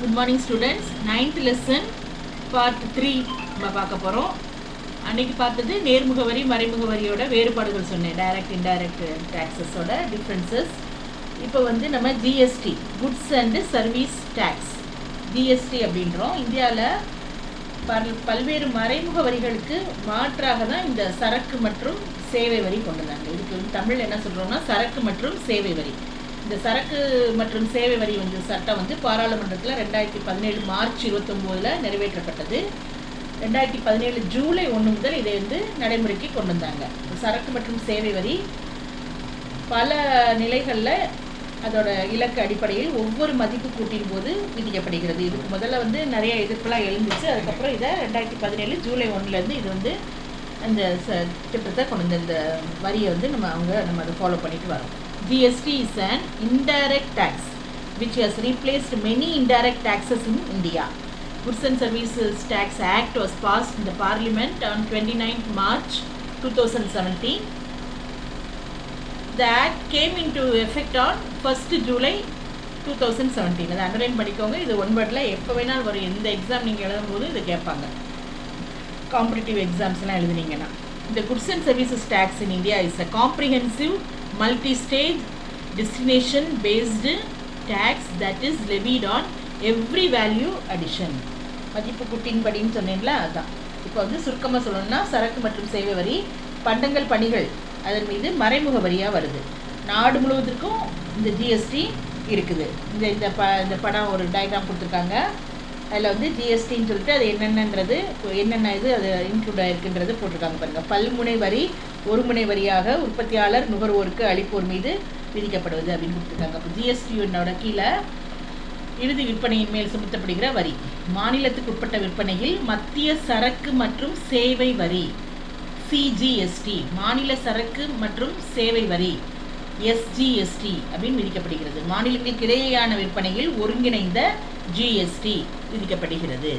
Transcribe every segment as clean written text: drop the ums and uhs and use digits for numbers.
Good morning students. 9th lesson part 3 நம்ம பார்க்க போகிறோம். அன்றைக்கி பார்த்தது நேர்முக வரி மறைமுக வரியோட வேறுபாடுகள் சொன்னேன், டைரக்ட் இன்டைரக்ட் டேக்ஸஸோட டிஃப்ரென்சஸ். இப்போ வந்து நம்ம GST, goods and service tax, GST அப்படின்றோம். இந்தியாவில் பல்வேறு மறைமுக வரிகளுக்கு மாற்றாக தான் இந்த சரக்கு மற்றும் சேவை வரி கொண்டு வந்தாங்க. இதுக்கு வந்து தமிழ் என்ன சொல்கிறோம்னா சரக்கு மற்றும் சேவை வரி. இந்த சரக்கு மற்றும் சேவை வரி வந்து சட்டம் வந்து பாராளுமன்றத்தில் 2017 மார்ச் 29 நிறைவேற்றப்பட்டது. 2017 ஜூலை 1 முதல் இதை வந்து நடைமுறைக்கு கொண்டு வந்தாங்க. சரக்கு மற்றும் சேவை வரி பல நிலைகளில் அதோட இலக்கு அடிப்படையில் ஒவ்வொரு மதிப்பு கூட்டின் போது விதிக்கப்படுகிறது. இதுக்கு முதல்ல வந்து நிறைய எதிர்ப்பெல்லாம் எழுந்துச்சு. அதுக்கப்புறம் இதை 2017 ஜூலை 1 இது வந்து அந்த திட்டத்தை கொண்டு வந்த இந்த வரியை வந்து நம்ம அதை ஃபாலோ பண்ணிட்டு வரோம். GST is an indirect tax which has replaced many indirect taxes in India. Goods and Services Tax Act was passed in the Parliament on 29th March 2017. The Act came into effect on 1st July 2017. அதை underline பண்ணிக்கோங்க. இது one வேர்டில் எப்போ வேணாலும் வரும். எந்த exam நீங்கள் எழுதும் போது இதை கேட்பாங்க. Competitive எக்ஸாம்ஸ்லாம் எழுதுனீங்கன்னா. The Goods and Services Tax in India is a comprehensive multi-stage destination based tax that is levied on every value addition. மதிப்பு கூட்டின்படின்னு சொன்னீங்களா, அதுதான். இப்போ வந்து சுருக்கமாக சொல்லணும்னா சரக்கு மற்றும் சேவை வரி, பண்டங்கள் பணிகள் அதன் மீது மறைமுக வரியாக வருது. நாடு முழுவதற்கும் இந்த ஜிஎஸ்டி இருக்குது. இந்த படம் ஒரு டயக்ராம் கொடுத்துருக்காங்க. அதில் வந்து ஜிஎஸ்டின்னு சொல்லிட்டு அது என்னென்ன இது அது இன்க்ளூட் ஆகிருக்குன்றது போட்டிருக்காங்க பாருங்கள். பல்முனை வரி ஒரு முனை வரியாக உற்பத்தியாளர் நுகர்வோருக்கு அளிப்போர் மீது விதிக்கப்படுவது அப்படின்னு கொடுத்துருக்காங்க. அப்போ ஜிஎஸ்டியோட கீழே இறுதி விற்பனையின் மேல் சுமத்தப்படுகிற வரி. மாநிலத்துக்கு உட்பட்ட விற்பனையில் மத்திய சரக்கு மற்றும் சேவை வரி சிஜிஎஸ்டி, மாநில சரக்கு மற்றும் சேவை வரி எஸ்ஜிஎஸ்டி அப்படின்னு விதிக்கப்படுகிறது. மாநிலங்களுக்கு இடையேயான விற்பனையில் ஒருங்கிணைந்த ஜிஎஸ்டி விதிக்கப்படுகிறது.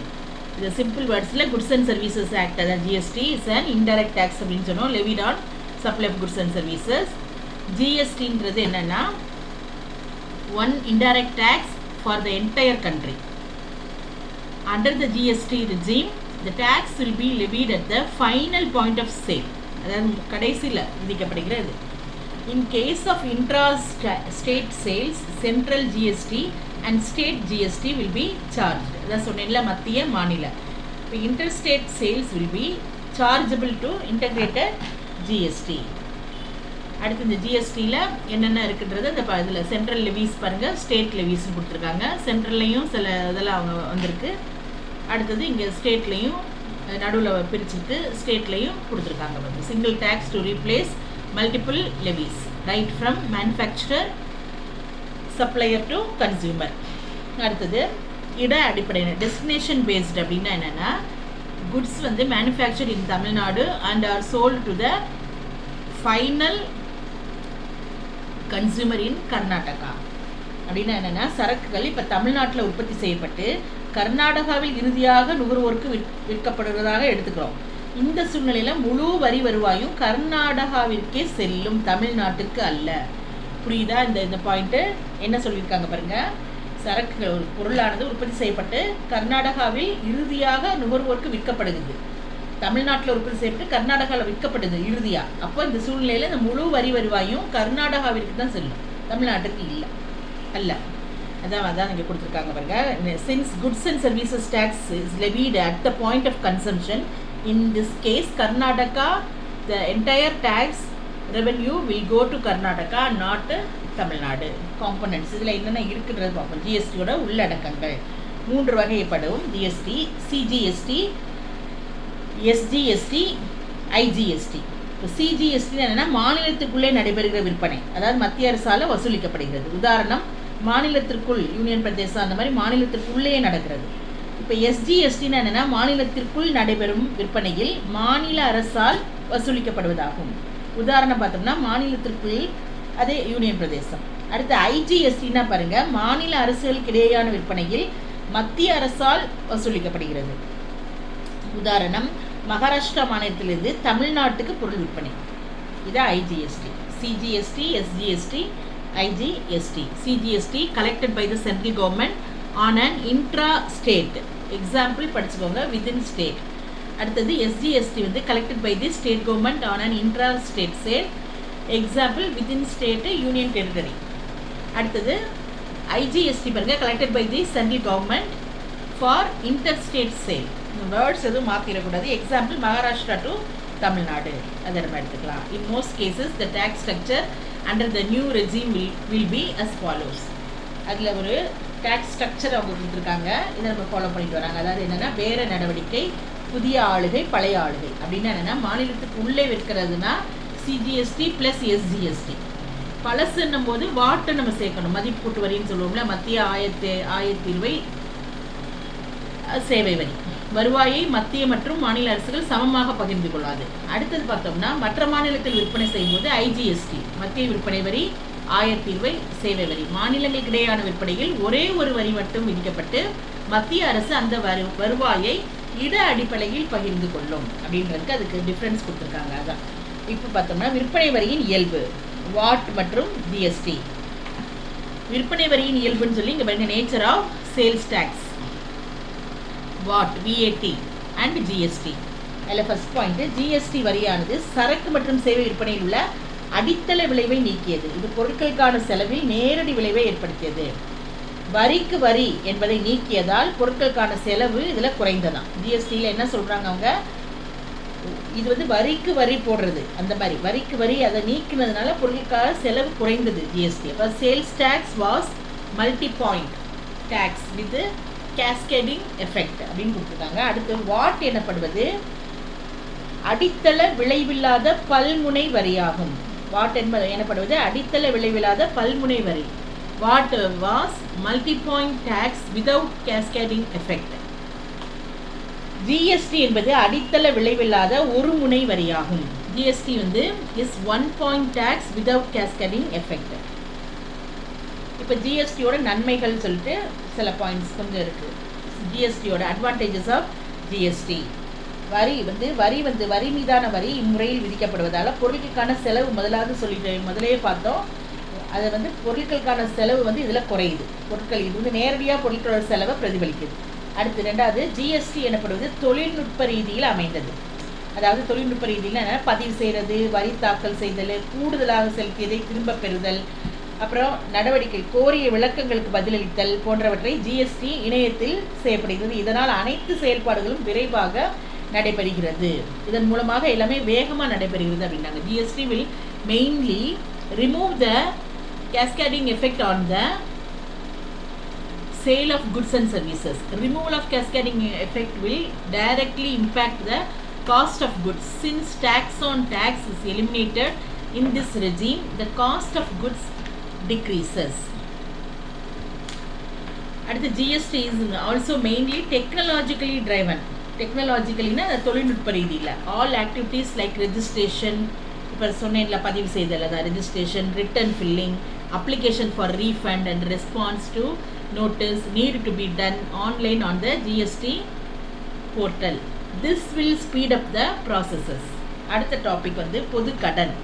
இது சிம்பிள் வேர்ட்ஸில் குட்ஸ் அண்ட் சர்வீசஸ் ஆக்ட், அதாவது GST is and indirect tax அப்படின்னு சொன்னோம், levied on supply of goods and services. ஜிஎஸ்டின்றது என்னென்னா one indirect tax for the entire country. Under the GST regime, the tax will be levied at the final point of sale, அதாவது கடைசியில் விதிக்கப்படுகிறது. In case of intra-state sales, central GST and state GST will be charged. அதான் சொன்னேன்ல, மத்திய மாநில. இப்போ interstate sales will be chargeable to integrated GST. அடுத்து இந்த ஜிஎஸ்டியில் என்னென்ன இருக்குன்றது இந்த இதில் சென்ட்ரல் லெவிஸ் பாருங்கள், ஸ்டேட் லெவிஸ்ன்னு கொடுத்துருக்காங்க. சென்ட்ரல்லையும் சில இதெல்லாம் அவங்க வந்திருக்கு. அடுத்தது இங்கே ஸ்டேட்லேயும் நடுவில் பிரிச்சுட்டு ஸ்டேட்லேயும் கொடுத்துருக்காங்க. வந்து single tax to replace multiple levies right from manufacturer supplier to consumer. அடுத்தது இட அடிப்படையில் டெஸ்டினேஷன் பேஸ்ட் அப்படின்னா என்னென்னா குட்ஸ் வந்து manufacture in Tamil Nadu and are sold to the final consumer in Karnataka. அப்படின்னா என்னென்னா சரக்குகள் இப்போ தமிழ்நாட்டில் உற்பத்தி செய்யப்பட்டு கர்நாடகாவில் இறுதியாக நுகர்வோருக்கு விற்கப்படுவதாக எடுத்துக்கிறோம். இந்த சூழ்நிலையில் முழு வரி வருவாயும் கர்நாடகாவிற்கே செல்லும், தமிழ்நாட்டுக்கு அல்ல. புரியுதா? இந்த பாயிண்ட்டு என்ன சொல்லியிருக்காங்க பாருங்கள். சரக்குகள் ஒரு பொருளானது உற்பத்தி செய்யப்பட்டு கர்நாடகாவில் இறுதியாக நுகர்வோருக்கு விற்கப்படுகிறது. தமிழ்நாட்டில் உற்பத்தி செய்யப்பட்டு கர்நாடகாவில் விற்கப்படுது இறுதியாக. அப்போ இந்த சூழ்நிலையில் இந்த முழு வரி வருவாயும் கர்நாடகாவிற்கு தான் செல்லும், தமிழ்நாட்டுக்கு இல்லை அல்ல. அதான் இங்கே கொடுத்துருக்காங்க பாருங்க. Since goods and services tax is levied at the point of consumption, in this case Karnataka, the entire tax revenue will go to Karnataka, not Tamil Nadu. Components இதில் என்னென்ன இருக்குன்றது பார்ப்போம். ஜிஎஸ்டியோட உள்ளடக்கங்கள் 3 வகைப்படும். GST, CGST, SGST, IGST. இப்போ சிஜிஎஸ்டி என்னென்னா மாநிலத்துக்குள்ளே நடைபெறுகிற விற்பனை, அதாவது மத்திய அரசால் வசூலிக்கப்படுகிறது. உதாரணம், மாநிலத்திற்குள் யூனியன் பிரதேசம் அந்த மாதிரி மாநிலத்திற்குள்ளேயே நடக்கிறது. இப்போ எஸ்ஜிஎஸ்டின்னு என்னென்னா மாநிலத்திற்குள் நடைபெறும் விற்பனையில் மாநில அரசால் வசூலிக்கப்படுவதாகும். உதாரணம் பார்த்தோம்னா மாநிலத்திற்குள் அதே யூனியன் பிரதேசம். அடுத்து ஐஜிஎஸ்டின்னா பாருங்கள், மாநில அரசுகளுக்கு இடையேயான விற்பனையில் மத்திய அரசால் வசூலிக்கப்படுகிறது. உதாரணம், மகாராஷ்டிரா மாநிலத்திலிருந்து தமிழ்நாட்டுக்கு பொருள் விற்பனை. இது IGST. CGST, SGST, IGST. CGST collected by the central government on an intra state. Example படிச்சுக்கோங்க, வித்தின் ஸ்டேட். அடுத்தது SGST வந்து collected by the state government on an intra state sale. Example within state union territory. அடுத்தது IGST பாருங்க, collected by the central government for inter state sale. Words எதுவும் மாற்றிடக்கூடாது. Example Maharashtra to Tamil Nadu, அதை நம்ம எடுத்துக்கலாம். In most cases the tax structure under the new regime will be as follows. அதில் ஒரு tax structure அவங்க கொடுத்துருக்காங்க, இதை நம்ம ஃபாலோ பண்ணிட்டு வராங்க. அதாவது என்னென்னா பேர நடவடிக்கை, புதிய ஆளுகை, பழைய ஆளுகை. அப்படின்னா என்னென்னா மாநிலத்துக்கு உள்ளே விற்கிறதுனா CGST ப்ளஸ் SGST. பழசுன்னும் போது வாட்டை நம்ம சேர்க்கணும், மதிப்பு கூட்டு வரின்னு சொல்லுவோம்ல, மத்திய ஆயத்தீர்வை சேவை வரி. வருவாயை மத்திய மற்றும் மாநில அரசுகள் சமமாக பகிர்ந்து கொள்ளாது. அடுத்தது பார்த்தோம்னா மற்ற மாநிலத்தில் விற்பனை செய்யும்போது IGST, மத்திய விற்பனை வரி, ஆயத்தீர்வை சேவை வரி. மாநிலங்களுக்கு இடையான விற்பனையில் ஒரே ஒரு வரி மட்டும் விதிக்கப்பட்டு மத்திய அரசு அந்த வருவாயை இட அடிப்படையில் பகிர்ந்து கொள்ளும் அப்படின்றதுக்கு அதுக்கு டிஃப்ரென்ஸ் கொடுத்துருக்காங்க. அதான் இப்போ பார்த்தோம்னா விற்பனை வரியின் இயல்பு, வாட் மற்றும் GST. விற்பனை வரியின் இயல்புன்னு சொல்லி இங்கே பாருங்க, nature of sales tax, VAT, VAT and GST. அதில் ஃபர்ஸ்ட் பாயிண்ட், GST வரியானது சரக்கு மற்றும் சேவை விற்பனையில் உள்ள அடித்தள விளைவை நீக்கியது. இது பொருட்களுக்கான செலவில் நேரடி விளைவை ஏற்படுத்தியது. வரிக்கு வரி என்பதை நீக்கியதால் பொருட்களுக்கான செலவு இதில் குறைந்ததான். GSTயில் என்ன சொல்கிறாங்க அவங்க, இது வந்து வரிக்கு வரி போடுறது, அந்த மாதிரி வரிக்கு வரி அதை நீக்கினதுனால பொருட்களுக்கான செலவு குறைந்தது GST. அப்போ sales tax was multi point tax with cascading effect அப்படின்னு கொடுத்துருக்காங்க. அடுத்து வாட் எனப்படுவது அடித்தள விளைவில்லாத பல்முனை வரியாகும். வாட் எனப்படுவது அடித்தள விளைவில்லாத பல்முனை வரி. What was multi point tax without cascading effect. GST என்பது அடித்தள விளைவில்லாத ஒரு முனை வரியாகும். GST வந்து is one point tax without cascading effect. இப்போ GSTயோட நன்மைகள் சொல்லிட்டு சில பாயிண்ட்ஸ் கொஞ்சம் இருக்குது. GSTயோட அட்வான்டேஜஸ் ஆஃப் GST. வரி மீதான வரி இம்முறையில் விதிக்கப்படுவதால் பொருட்களுக்கான செலவு முதலே பார்த்தோம். அது வந்து பொருட்களுக்கான செலவு வந்து இதில் குறையுது. பொருட்கள் இது வந்து நேரடியாக பொருட்களோட செலவை பிரதிபலிக்குது. அடுத்து ரெண்டாவது, GST எனப்படுவது தொழில்நுட்ப ரீதியில் அமைந்தது. அதாவது தொழில்நுட்ப ரீதியில் பதிவு செய்கிறது, வரி தாக்கல் செய்தல், கூடுதலாக செலுத்தியதை திரும்ப பெறுதல், அப்புறம் நடவடிக்கை, கோரிய விளக்கங்களுக்கு பதிலளித்தல் போன்றவற்றை GST இணையத்தில் செய்யப்படுகிறது. இதனால் அனைத்து செயல்பாடுகளும் விரைவாக நடைபெறுகிறது. இதன் மூலமாக எல்லாமே வேகமாக நடைபெறுகிறது அப்படின்னாங்க. GST will mainly remove the cascading effect on the sale of goods and services. Removal of cascading effect will directly impact the cost of goods. Since tax on tax is eliminated in this regime, the cost of goods decreases. அடுத்து GST is also mainly technologically driven. டெக்னாலஜிக்கலினா தொழில்நுட்ப ரீதியில் all activities like registration, இப்போ சொன்னேன்ல பதிவு செய்தல், அதான் registration, return filling, application for refund and response to notice need to be done online on the GST portal. This will speed up the processes. அடுத்த topic வந்து பொது கடன்.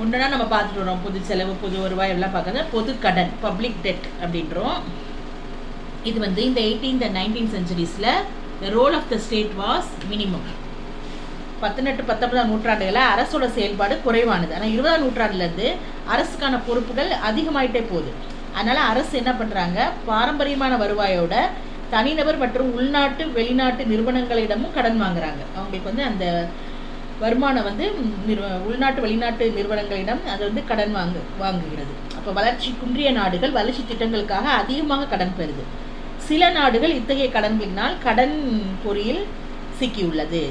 ஒன்றுனா நம்ம பார்த்துட்டு வரோம், பொது செலவு, பொது வருவாய் எல்லாம் பார்க்குறது. பொது கடன், பப்ளிக் டெட் அப்படின்றோம். இது வந்து இந்த 18th and 19th centuries the role of the state was minimum. 18-19 நூற்றாண்டுகளில் அரசோட செயல்பாடு குறைவானது. ஆனால் 20ஆம் நூற்றாண்டுலேருந்து அரசுக்கான பொறுப்புகள் அதிகமாயிட்டே போகுது. அதனால் அரசு என்ன பண்ணுறாங்க, பாரம்பரியமான வருவாயோட தனிநபர் மற்றும் உள்நாட்டு வெளிநாட்டு நிறுவனங்களிடமும் கடன் வாங்குறாங்க. அவங்களுக்கு வந்து அந்த வருமானம் வந்து உள்நாட்டு வெளிநாட்டு நிறுவனங்களிடம் அது வந்து கடன் வாங்குகிறது. அப்போ வளர்ச்சி குன்றிய நாடுகள் வளர்ச்சி திட்டங்களுக்காக அதிகமாக கடன் பெறுது. சில நாடுகள் இத்தகைய கடன்களினால் கடன் பொறியில் சிக்கியுள்ளது.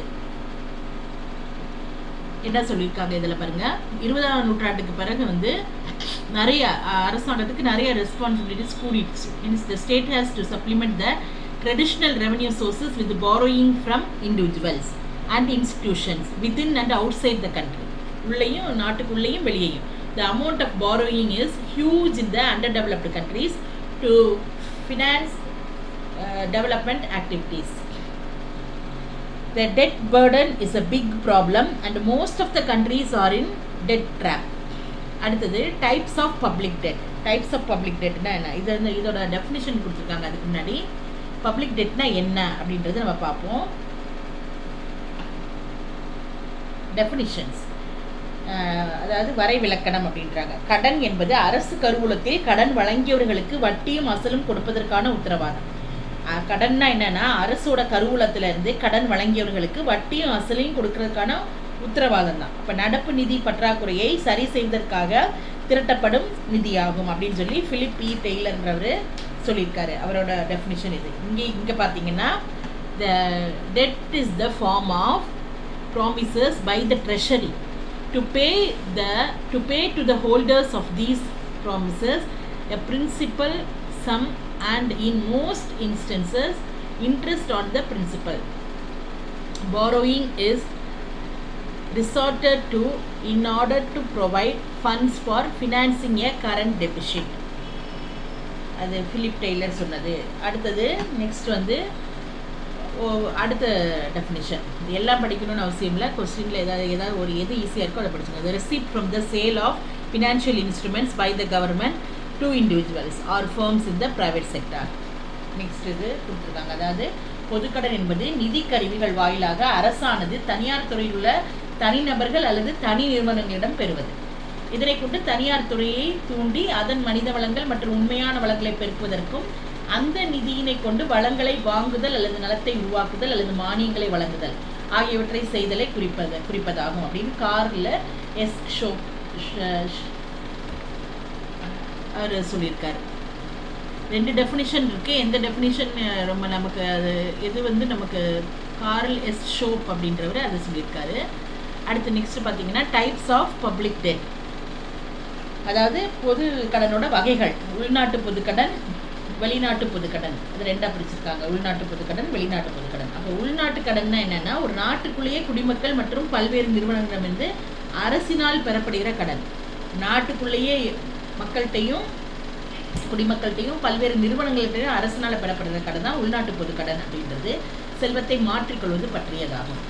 என்ன சொல்லியிருக்காங்க இதில் பாருங்க, 20ஆம் நூற்றாண்டுக்கு பிறகு வந்து நிறைய அரசாங்கத்துக்கு நிறைய ரெஸ்பான்சிபிலிட்டிஸ் கூடிடுச்சு. Means the state has to supplement the traditional revenue sources with borrowing from individuals and institutions within and outside the country. உள்ளேயும் நாட்டுக்குள்ளேயும் வெளியேயும். The amount of borrowing is huge in the underdeveloped countries to finance development activities. The debt burden is a big problem and most of the countries are in debt trap. அடுத்தது types of public debt. Types of public டெட்னா என்ன, இதோட definition கொடுத்துருக்காங்க. அதுக்கு முன்னாடி public டெட்னா என்ன அப்படின்றது நம்ம பார்ப்போம். டெஃபினிஷன்ஸ், அதாவது வரைவிலக்கணம் அப்படின்றாங்க. கடன் என்பது அரசு கருவூலத்தில் கடன் வழங்கியவர்களுக்கு வட்டியும் அசலும் கொடுப்பதற்கான உத்தரவாதம். கடன்னா என்னன்னா, அரசோட கருவூலத்துல இருந்து கடன் வழங்கியவர்களுக்கு வட்டியும் அசலையும் கொடுக்கறதுக்கான உத்தரவாதம் தான். அப்ப நடப்பு நிதி பற்றாக்குறையை சரி செய்வதற்காக திரட்டப்படும் நிதியாகும் அப்படின்னு சொல்லி பிலிப் இ டெய்லர்ன்றவர் சொல்லியிருக்காரு. அவரோட டெஃபினிஷன் இது. இங்க பாத்தீங்கன்னா, the debt is the form of promises by the treasury to pay to the holders of these promises a principal sum and in most instances interest on the principal. Borrowing is resorted to in order to provide funds for financing a current deficit. அது Philip Taylor சொன்னது. அடுத்தது next வந்து அடுத்த definition. இது எல்லாம் படிக்கணும்னு அவசியம் இல்லை. கொஸ்டினில் ஏதாவது ஒரு எது ஈஸியாக இருக்கோ அதை படிச்சுங்க. The receipt from the sale of financial instruments by the government to individuals or firms in the private sector. Next இது கொடுத்துருக்காங்க. அதாவது பொதுக்கடன் என்பது நிதி கருவிகள் வாயிலாக அரசானது தனியார் துறையில் உள்ள தனிநபர்கள் அல்லது தனி நிறுவனங்களிடம் பெறுவது. இதனை கொண்டு தனியார் துறையை தூண்டி அதன் மனித வளங்கள் மற்றும் உண்மையான வளங்களை பெருக்குவதற்கும் அந்த நிதியினை கொண்டு வளங்களை வாங்குதல் அல்லது நலத்தை உருவாக்குதல் அல்லது மானியங்களை வழங்குதல் ஆகியவற்றை செய்தலை குறிப்பதாகும் அப்படின்னு கார்ல எஸ் ஷோப் அவர் சொல்லியிருக்காரு. 2 டெஃபினிஷன் இருக்கு. எந்த டெஃபினிஷன் ரொம்ப நமக்கு அது எது வந்து நமக்கு கார்ல் எஸ் ஷோப் அப்படின்றவர் அதை சொல்லியிருக்காரு. அடுத்து நெக்ஸ்ட் பார்த்தீங்கன்னா டைப்ஸ் ஆஃப் பப்ளிக் டெட், அதாவது பொது கடனோட வகைகள். உள்நாட்டு பொதுக்கடன், வெளிநாட்டு பொதுக்கடன், அது 2ஆ பிரிச்சிருக்காங்க. உள்நாட்டு பொதுக்கடன், வெளிநாட்டு பொதுக்கடன். அப்போ உள்நாட்டு கடன்னா என்னன்னா, ஒரு நாட்டுக்குள்ளேயே குடிமக்கள் மற்றும் பல்வேறு நிறுவனங்களிடமிருந்து அரசினால் பெறப்படுகிற கடன். நாட்டுக்குள்ளேயே மக்கள்கிட்டையும் குடிமக்கள்கிட்டையும் பல்வேறு நிறுவனங்கள்கிட்டையும் அரசினால் பெறப்படுகிற கடன் தான் உள்நாட்டு பொதுக்கடன் அப்படின்றது. செல்வத்தை மாற்றிக்கொள்வது பற்றியதாகும்.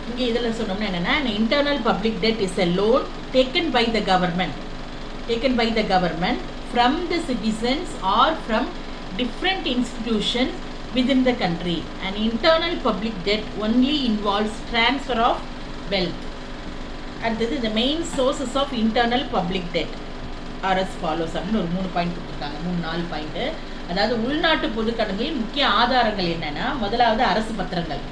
இங்கே இதில் சொன்னோம்னா என்னன்னா, internal public debt is a loan taken by the government from the citizens or from different institutions within the country. An internal public debt only involves transfer of wealth. அடுத்தது the main sources of internal public debt are as follows அப்படின்னு ஒரு 3 point கொடுத்துருக்காங்க. 4 point. அதாவது உள்நாட்டு பொதுக்கடன்களின் முக்கிய ஆதாரங்கள் என்னன்னா, முதலாவது அரசு பத்திரங்கள்,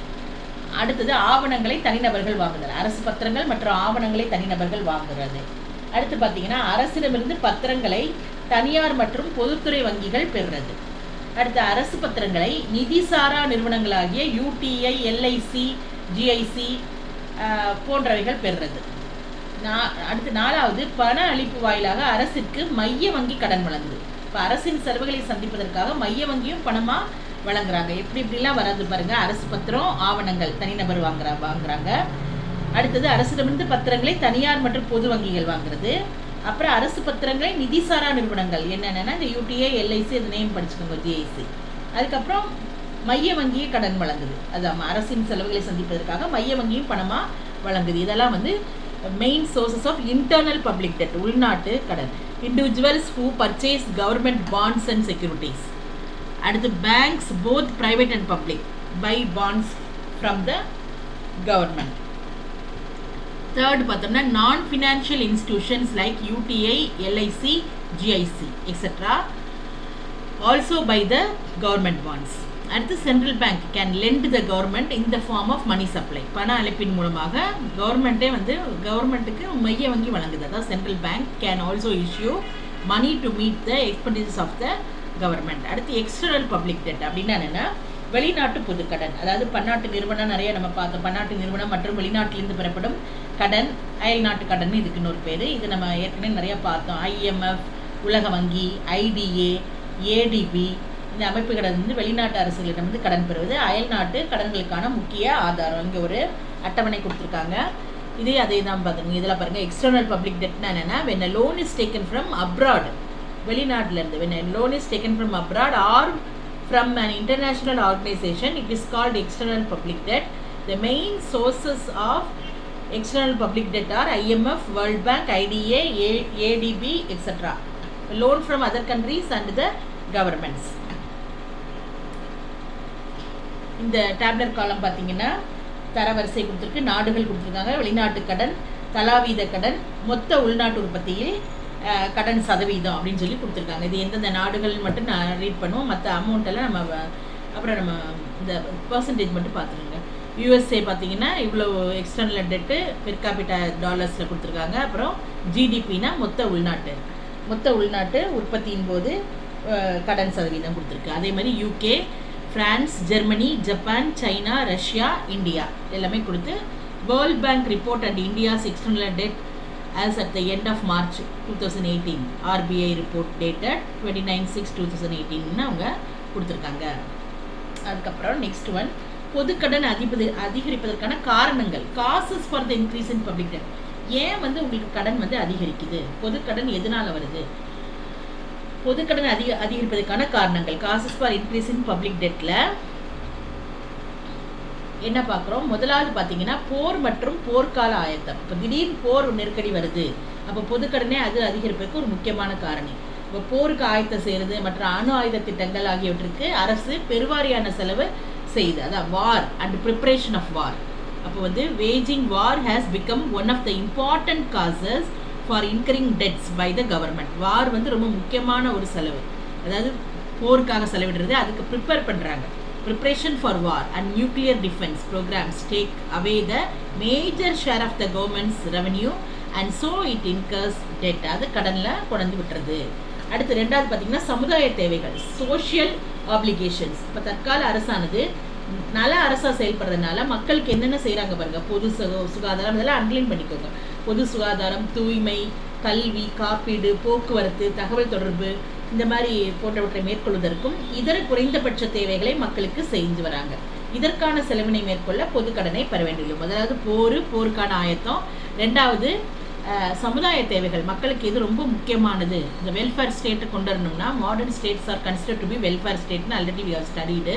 அடுத்தது ஆவணங்களை தனிநபர்கள் வாங்குதல். அரசு பத்திரங்கள் மற்றும் ஆவணங்களை தனிநபர்கள் வாங்குறது. அடுத்து பார்த்தீங்கன்னா, அரசிடமிருந்து பத்திரங்களை தனியார் மற்றும் பொதுத்துறை வங்கிகள் பெறுறது. அடுத்து அரசு பத்திரங்களை நிதிசாரா நிறுவனங்களாகிய யூடிஐ, எல்ஐசி, ஜிஐசி போன்றவைகள் பெறுறது. அடுத்து 4வது பண அளிப்பு வாயிலாக அரசிற்கு மைய வங்கி கடன் வழங்குது. இப்போ அரசின் செலவுகளை சந்திப்பதற்காக மைய வங்கியும் பணமாக வழங்குறாங்க. எப்படிலாம் வராது பாருங்க. அரசு பத்திரம், ஆவணங்கள் தனிநபர் வாங்குறாங்க. அடுத்தது அரசிடமிருந்து பத்திரங்களை தனியார் மற்றும் பொது வங்கிகள் வாங்குறது. அப்புறம் அரசு பத்திரங்களை நிதிசாரா நிறுவனங்கள் என்னென்னா இந்த யூடிஐ, எல்ஐசி, அது நேம் படிச்சுக்கோங்க, ஜிஐசி. அதுக்கப்புறம் மைய வங்கியை கடன் வழங்குது. அது அரசின் செலவுகளை சந்திப்பதற்காக மைய வங்கியும் பணமாக வழங்குது. இதெல்லாம் வந்து main sources of internal public debt, உள்நாட்டு கடன். Individuals who purchase government bonds and securities. அடுத்து banks both private and public buy bonds from the government. Third பார்த்தோம்னா non financial institutions like UTI, LIC, GIC etcetera also buy the government bonds. அடுத்து central bank can lend the government in the form of money supply. பண அளிப்பின் மூலமாக கவர்மெண்ட்டே வந்து கவர்மெண்ட்டுக்கு மைய வங்கி வழங்குது. அதாவது central bank can also issue money to meet the expenditures of the government. அடுத்து எக்ஸ்டர்னல் பப்ளிக் டெட் அப்படின்னா என்னென்னா, வெளிநாட்டு பொதுக்கடன். அதாவது பன்னாட்டு நிறுவனம் நிறைய நம்ம பார்த்தோம். பன்னாட்டு நிறுவனம் மற்றும் வெளிநாட்டிலிருந்து பெறப்படும் கடன், அயல் நாட்டு கடன், இதுக்கு இன்னொரு பேர். இது நம்ம ஏற்கனவே நிறையா பார்த்தோம். ஐஎம்எஃப், உலக வங்கி, ஐடிஏ, ஏடிபி, இந்த அமைப்புகளிடம் வந்து வெளிநாட்டு அரசுகளிடம் வந்து கடன் பெறுவது அயல் நாட்டு கடன்களுக்கான முக்கிய ஆதாரம். இங்கே ஒரு அட்டவணை கொடுத்துருக்காங்க. இதே அதே தான் பார்த்துங்க. இதில் பாருங்கள், எக்ஸ்டர்னல் பப்ளிக் டெட்னா என்னென்னா, when a loan is taken from abroad, வெளிநாட்டிலேருந்து, when a loan is taken from abroad or from an international organization, it is called external public debt. The main sources of external public debt are IMF, World Bank, IDA, ADB, etc. Loan from other countries and the governments. இந்த tablet காலம் பார்த்தீங்கன்னா தரவரிசை கொடுத்துருக்கு, நாடுகள் கொடுத்துருக்காங்க, வெளிநாட்டு கடன், தலாவீத கடன், மொத்த உள்நாட்டு உற்பத்தியில் கடன் சதவீதம் அப்படின்னு சொல்லி கொடுத்துருக்காங்க. இது எந்தெந்த நாடுகள் மட்டும் நான் ரீட் பண்ணுவோம், மற்ற அமௌண்ட்டெல்லாம் நம்ம அப்புறம் நம்ம இந்த பர்சன்டேஜ் மட்டும் பார்த்துருங்க. யூஎஸ்ஏ பார்த்தீங்கன்னா இவ்வளோ எக்ஸ்டர்னல் டெட்டு பெர் கேபிட்டா டாலர்ஸில் கொடுத்துருக்காங்க. அப்புறம் ஜிடிபினா மொத்த உள்நாட்டு உற்பத்தியின் போது கடன் சதவீதம் கொடுத்துருக்கு. அதே மாதிரி UK, France, Germany, Japan, China, Russia, India எல்லாமே கொடுத்து world bank report and India's external debt as at the end of March 2018, RBI report dated 29/6/2018 அவங்க கொடுத்துருக்காங்க. அதுக்கப்புறம் நெக்ஸ்ட் ஒன், பொதுக்கடன் அதிகரிப்பதற்கான காரணங்கள், causes for the increase in public debt. ஏன் உங்களுக்கு கடன் அதிகரிக்குது, பொதுக்கடன் எதனால வருது, பொதுக்கடன் அதிகரிப்பதற்கான காரணங்கள், causes for increase in public டெட்டில் என்ன பார்க்குறோம். முதலாவது பார்த்தீங்கன்னா போர் மற்றும் போர்க்கால ஆயத்தம். இப்போ திடீர்னு போர் நெருக்கடி வருது, அப்போ பொதுக்கடனே அதிகரிப்பதற்கு ஒரு முக்கியமான காரணி. இப்போ போருக்கு ஆயத்தம் செய்கிறது மற்ற அணு ஆயுத திட்டங்கள் ஆகியவற்றுக்கு அரசு பெருவாரியான செலவு செய்யுது. அதான் war and preparation of war. அப்போ waging war has become one of the important causes for incurring debts by the government. War ரொம்ப முக்கியமான ஒரு செலவு, அதாவது போருக்காக செலவிடுறது, அதுக்கு ப்ரிப்பேர் பண்ணுறாங்க. Preparation for war and nuclear defense programs take away the major share of the government's revenue and so it incurs debt. அது கடனில் கொண்டு விட்டுறது. அடுத்து ரெண்டாவது பார்த்தீங்கன்னா சமுதாய தேவைகள், சோஷியல் ஆப்ளிகேஷன்ஸ். இப்போ தற்கால அரசானது நல்ல அரசாக செயல்படுறதுனால மக்களுக்கு என்னென்ன செய்கிறாங்க பாருங்கள். பொது சுகாதாரம் இதெல்லாம் அண்டர்லைன் பண்ணிக்கோங்க. பொது சுகாதாரம், தூய்மை, கல்வி, காப்பீடு, போக்குவரத்து, தகவல் தொடர்பு இந்த மாதிரி போன்றவற்றை மேற்கொள்வதற்கும் இதர குறைந்தபட்ச தேவைகளை மக்களுக்கு செஞ்சு வராங்க. இதற்கான செலவினை மேற்கொள்ள பொது கடனை பெற வேண்டியுள்ளோம். அதாவது போருக்கான ஆயத்தம். ரெண்டாவது சமுதாய தேவைகள், மக்களுக்கு இது ரொம்ப முக்கியமானது. இந்த வெல்ஃபேர் ஸ்டேட்டை கொண்டு வரணும்னா modern states are considered to be welfare ஸ்டேட்னு ஆல்ரெடி வி ஹவ் ஸ்டடீடு.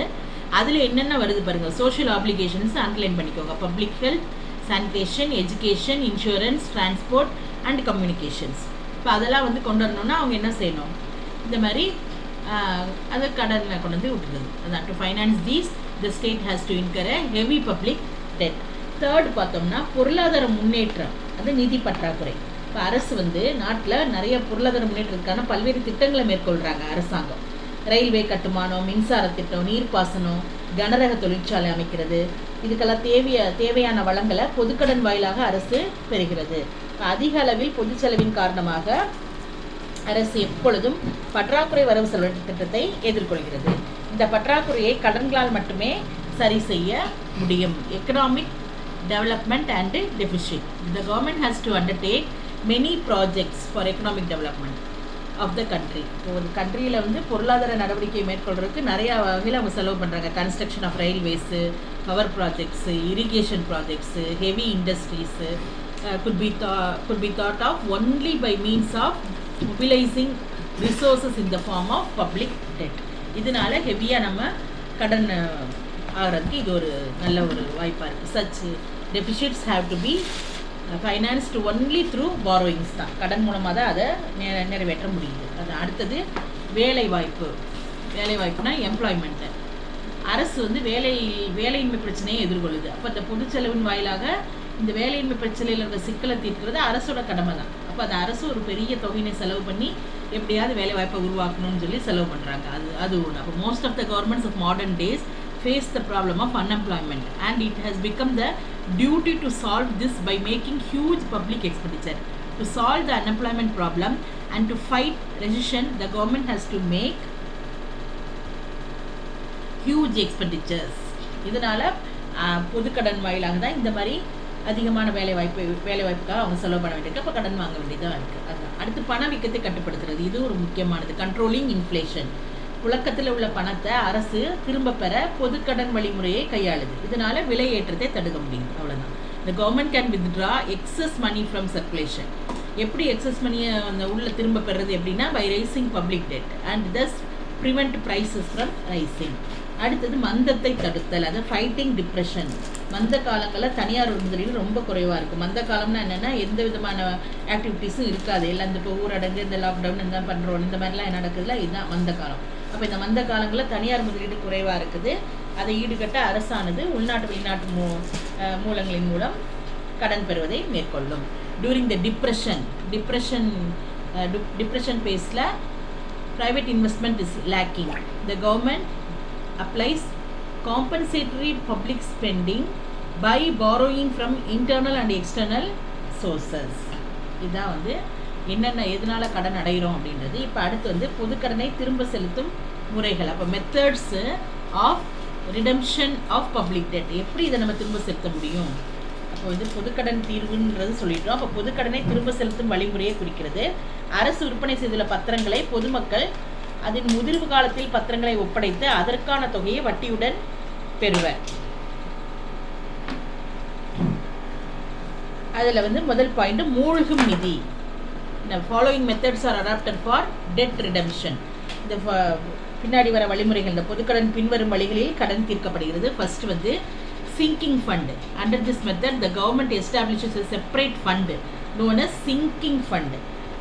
அதில் என்னென்ன வருது பாருங்கள். சோஷியல் ஆப்ளிகேஷன்ஸ் அண்டர்லைன் பண்ணிக்கோங்க. Public health, sanitation, education, insurance, transport and communications. இப்போ அதெல்லாம் கொண்டு வரணும்னா அவங்க என்ன செய்யணும், இந்த மாதிரி அதை கடனில் கொண்டு விட்டுருது. அதான் to finance these the state has to incur a heavy public debt. Third பார்த்தோம்னா பொருளாதார முன்னேற்றம், அது நிதி பற்றாக்குறை. இப்போ அரசு நாட்டில் நிறைய பொருளாதார முன்னேற்றத்துக்கான பல்வேறு திட்டங்களை மேற்கொள்கிறாங்க அரசாங்கம். ரயில்வே கட்டுமானம், மின்சார திட்டம், நீர்ப்பாசனம், கனரக தொழிற்சாலை அமைக்கிறது, இதுக்கெல்லாம் தேவையான வளங்களை பொதுக்கடன் வாயிலாக அரசு பெறுகிறது. அதிக அளவில் பொது செலவின் காரணமாக அரசு எப்பொழுதும் பற்றாக்குறை வரவு செலவு திட்டத்தை எதிர்கொள்கிறது. இந்த பற்றாக்குறையை கடன்களால் மட்டுமே சரி செய்ய முடியும். Economic development and deficit. The government has to undertake many projects for economic development of the country. ஒரு கண்ட்ரியில் பொருளாதார நடவடிக்கை மேற்கொள்றதுக்கு நிறையா வகையில் அவங்க செலவு பண்ணுறாங்க. Construction of railways, power projects, irrigation projects, heavy industries could be thought of only by means of mobilizing resources in the form of public debt. இதனால ஹெவியாக நம்ம கடன் ஆகிறதுக்கு இது ஒரு நல்ல ஒரு வாய்ப்பாக இருக்குது. such deficits have to be financed only through borrowings தான், கடன் மூலமாக தான் அதை நிறைவேற்ற முடியுது. அது அடுத்தது வேலைவாய்ப்புனா எம்ப்ளாய்மெண்ட்டு. அரசு வேலையின்மை பிரச்சனையை எதிர்கொள்ளுது. அப்போ அந்த பொது செலவின் வாயிலாக இந்த வேலையின்மை பிரச்சனையில் இருக்கிற சிக்கலை தீர்க்கிறது அரசோட கடமை தான். அப்போ அந்த அரசு ஒரு பெரிய தொகையினை செலவு பண்ணி எப்படியாவது வேலை வாய்ப்பை உருவாக்கணும்னு சொல்லி செலவு பண்ணுறாங்க. அது ஒன்று. அப்போ most of the governments of modern days face the problem of unemployment and it has become the duty to solve this by making huge public expenditure. To solve the unemployment problem and to fight recession, the government has to make huge expenditures. இதனால பொதுக்கடன் வாயிலாக தான் இந்த மாதிரி அதிகமான வேலைவாய்ப்புக்காக அவங்க செலவு பண்ண வேண்டியிருக்கு. அப்போ கடன் வாங்க வேண்டியதாக இருக்குது. அதுதான் அடுத்து பணவீக்கத்தை கட்டுப்படுத்துறது. இது ஒரு முக்கியமானது. Controlling inflation. புழக்கத்தில் உள்ள பணத்தை அரசு திரும்ப பெற பொதுக்கடன் வழிமுறையை கையாளுது. இதனால விலை ஏற்றத்தை தடுக்க முடியும். அவ்வளோதான். The government can withdraw excess money from circulation. எப்படி எக்ஸஸ் மணியை உள்ள திரும்ப பெறுறது எப்படின்னா by raising public debt and thus prevent prices from rising. அடுத்தது மந்தத்தை தடுத்தல், அது ஃபைட்டிங் டிப்ரெஷன். மந்த காலங்களில் தனியார் முதலீடு ரொம்ப குறைவாக இருக்கும். மந்த காலம்னா என்னென்னா எந்த விதமான ஆக்டிவிட்டீஸும் இருக்காது, எல்லாம் இந்த இப்போ ஊரடங்கு இந்த லாக்டவுன் இந்த பண்ணுறோம் இந்த மாதிரிலாம் நடக்குதுல, இதுதான் மந்த காலம். அப்போ இந்த மந்த காலங்களில் தனியார் முதலீடு குறைவாக இருக்குது. அதை ஈடுகட்ட அரசானது உள்நாட்டு வெளிநாட்டு மூலங்களின் மூலம் கடன் பெறுவதை மேற்கொள்ளும். டியூரிங் த டிப்ரெஷன் பேஸில் private investment is lacking. The government applies compensatory public spending by borrowing from internal and external sources. இதான் வந்து என்னென்ன எதனால் கடன் அடைகிறோம் அப்படின்றது. இப்போ அடுத்து வந்து பொதுக்கடனை திரும்ப செலுத்தும் முறைகள். அப்போ methods of redemption of public debt, எப்படி இதை நம்ம திரும்ப செலுத்த முடியும். அப்போ வந்து பொதுக்கடன் தீர்வுன்றது சொல்லிட்டோம். அப்போ பொதுக்கடனை திரும்ப செலுத்தும் வழிமுறையை குறிக்கிறது. அரசு விற்பனை செய்துள்ள பத்திரங்களை பொதுமக்கள் அதன் முதிர்வு காலத்தில் பத்திரங்களை ஒப்படைத்து அதற்கான தொகையை வட்டியுடன் பெறுவர். அதில் வந்து முதல் பாயிண்ட் மூழ்கும் நிதி. Following methods are adopted for debt redemption. இந்த பின்னாடி வர வழிமுறைகள், இந்த பொதுக்கடன் பின்வரும் வழிகளில் கடன் தீர்க்கப்படுகிறது. ஃபர்ஸ்ட் வந்து sinking fund. Under this method the government establishes a separate fund known as sinking fund.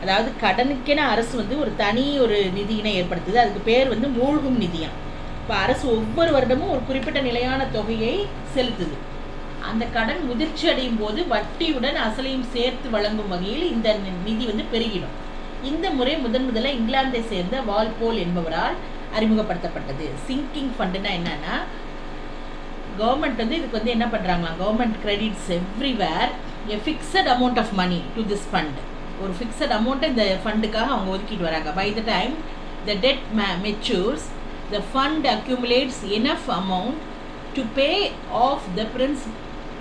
அதாவது கடனுக்கென அரசு வந்து ஒரு தனி ஒரு நிதியினை ஏற்படுத்துது. அதுக்கு பேர் வந்து மூழ்கும் நிதியம். இப்போ அரசு ஒவ்வொரு வருடமும் ஒரு குறிப்பிட்ட நிலையான தொகையை செலுத்துது. அந்த கடன் முதிர்ச்சி அடையும் போது வட்டியுடன் அசலையும் சேர்த்து வழங்கும் வகையில் இந்த நிதி வந்து பெருகிடும். இந்த முறை முதல்ல இங்கிலாந்தை சேர்ந்த வால்போல் என்பவரால் அறிமுகப்படுத்தப்பட்டது. சிங்கிங் ஃபண்டுனா என்னன்னா, கவர்மெண்ட் வந்து இதுக்கு வந்து என்ன பண்ணுறாங்களா, government credits everywhere a fixed amount of money to this fund. ஒரு ஃபிக்ஸட் அமௌண்ட்டை இந்த ஃபண்டுக்காக அவங்க ஒதுக்கிட்டு வராங்க. By the time the debt matures the fund accumulates enough amount to pay off the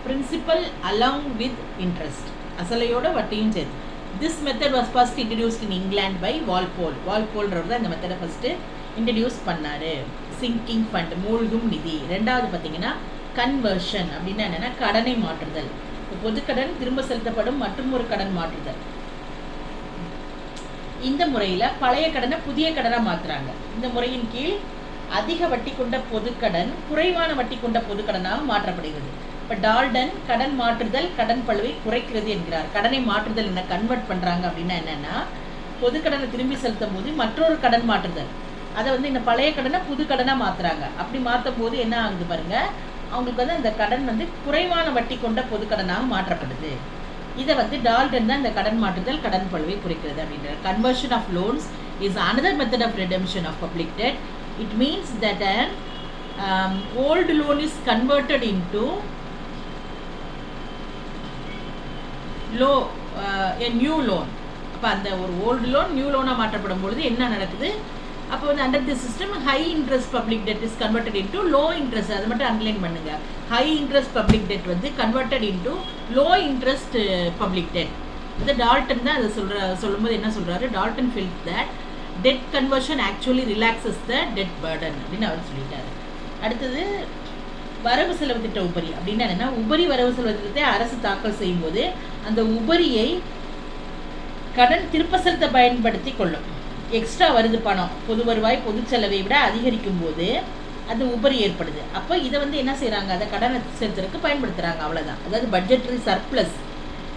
principal along with interest. அசலையோட வட்டியும் சேர்த்து. This method was first introduced in England by Walpole. வால்போல்ன்றவர் தான் இந்த மெத்தடை ஃபஸ்ட்டு இன்ட்ரடியூஸ் பண்ணார். சிங்கிங் ஃபண்ட் மூழ்கும் நிதி. ரெண்டாவது பார்த்தீங்கன்னா கன்வர்ஷன் அப்படின்னா என்னென்னா கடனை மாற்றுதல். இப்போ பொதுக்கடன் திரும்ப செலுத்தப்படும் மற்றும் ஒரு கடன் மாற்றுதல். இந்த முறையில் பழைய கடனை புதிய கடனாக மாற்றுறாங்க. இந்த முறையின் கீழ் அதிக வட்டி கொண்ட பொதுக்கடன் குறைவான வட்டி கொண்ட பொதுக்கடனாக மாற்றப்படுகிறது. இப்போ டால்டன் கடன் மாற்றுதல் கடன் பளுவை குறைக்கிறது என்கிறார். கடனை மாற்றுதல் என்ன கன்வெர்ட் பண்ணுறாங்க அப்படின்னா என்னென்னா, பொதுக்கடனை திரும்பி செலுத்தும் போது மற்றொரு கடன் மாற்றுதல், அதை வந்து இந்த பழைய கடனை புது கடனாக மாற்றுறாங்க. அப்படி மாற்றும் போது என்ன ஆகுது பாருங்கள், அவங்களுக்கு வந்து அந்த கடன் வந்து குறைவான வட்டி கொண்ட பொதுக்கடனாக மாற்றப்படுது. இதை வந்து டால்டன் தான் இந்த கடன் மாற்றுதல் கடன் பளுவை குறைக்கிறது அப்படின்றார். Conversion of loans is another method of redemption of public debt. It means that an old loan is converted into a new loan. அப்போ அந்த ஒரு ஓல்டு லோன் நியூ லோனாக மாற்றப்படும் பொழுது என்ன நடக்குது, அப்போ வந்து under the system high interest public debt is converted into low interest. அதை மட்டும் அண்டர்லைன் பண்ணுங்க. ஹை இன்ட்ரெஸ்ட் பப்ளிக் டெட் வந்து converted into low interest public debt. இது டால்டன் தான் அதை சொல்லும்போது என்ன சொல்கிறாரு, Dalton felt that debt conversion actually relaxes the debt burden அப்படின்னு அவர் சொல்லிட்டாரு. அடுத்தது வரவு செலவு திட்ட உபரி அப்படின்னா என்னென்னா, உபரி வரவு செலவு திட்டத்தை அரசு தாக்கல் செய்யும் போது அந்த உபரியை கடன் திருப்ப செலுத்த பயன்படுத்தி கொள்ளும். எக்ஸ்ட்ரா வருது பணம், பொது வருவாய் பொது செலவை விட அதிகரிக்கும் போது அது உபரி ஏற்படுது. அப்போ இதை வந்து என்ன செய்கிறாங்க, அதை கடனை செலுத்துறதுக்கு பயன்படுத்துகிறாங்க, அவ்வளோதான். அதாவது budgetary surplus.